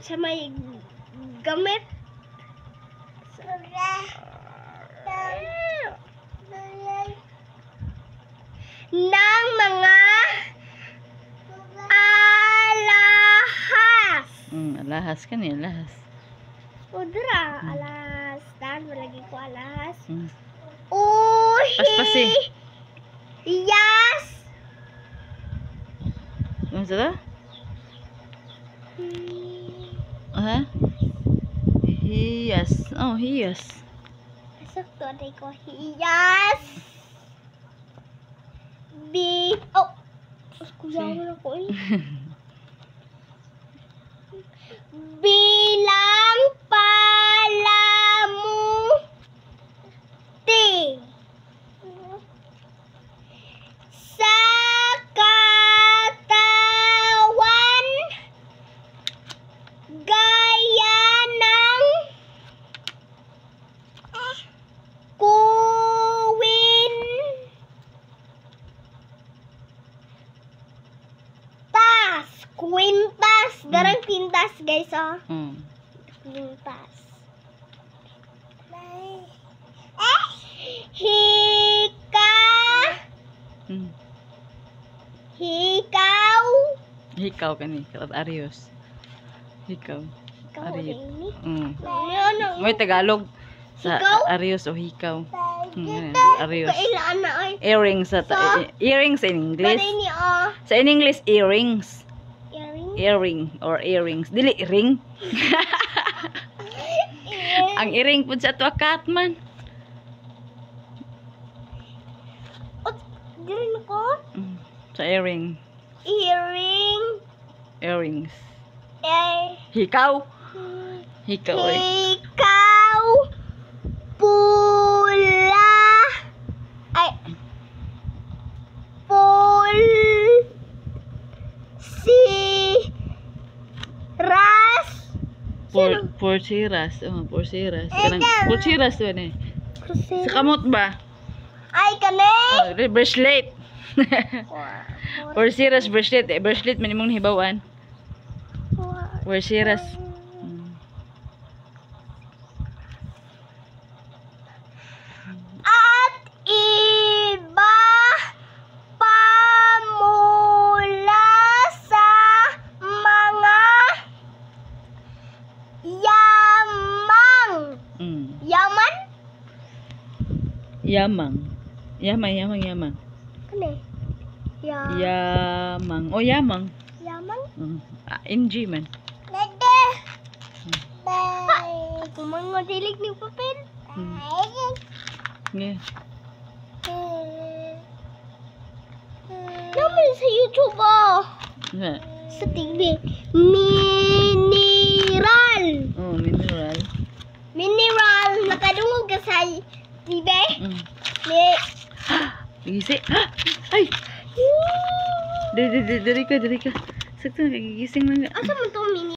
sa may gamit ng mga alahas. Alahas kan ya, alahas. Udra, alahas. Dan lagi ko alahas. Pas-pasi. Yes. Ano sa? Hiyas. Oh, hiyas. Sakto day ko hiyas. Kuyaw na ko eh. Bilang palamuti sa katawan gaya ng kwintas. Garang kwintas, guys, oh. Kwintas. Hikaw kan ni, karat Arios. Hikaw. Arios. May Tagalog sa Arios o hikaw. Arios. Earrings sa earrings in English. Sa in English earrings. Earring or earrings. Dili ring. Ang earring pud sa tuakat man. Dirin ko? Sa earring. Earrings. Hikaw. Hikaw. Hikaw. Pula. Ay. Porsiras. Porsiras. Porsiras to ni. Sa kamot ba? Ay, kani. Bracelet. Porsiras bracelet. Bracelet man imong hibawan. Porsiras. At iba pa mula sa mga yamang. Yaman? Yamang. Kani? Yamang. Oh, yamang. Yamang? NG man. Dede. Bye. Kumang madilig ni papel. Yeah. Naman sa YouTube, oh. Sa TV. Mineral. Oh, mineral. Mineral. Nakadungog ka sa TV. Gisi. Ay! Dari ka. Sakto, nagigising lang. Asa mo to, mini?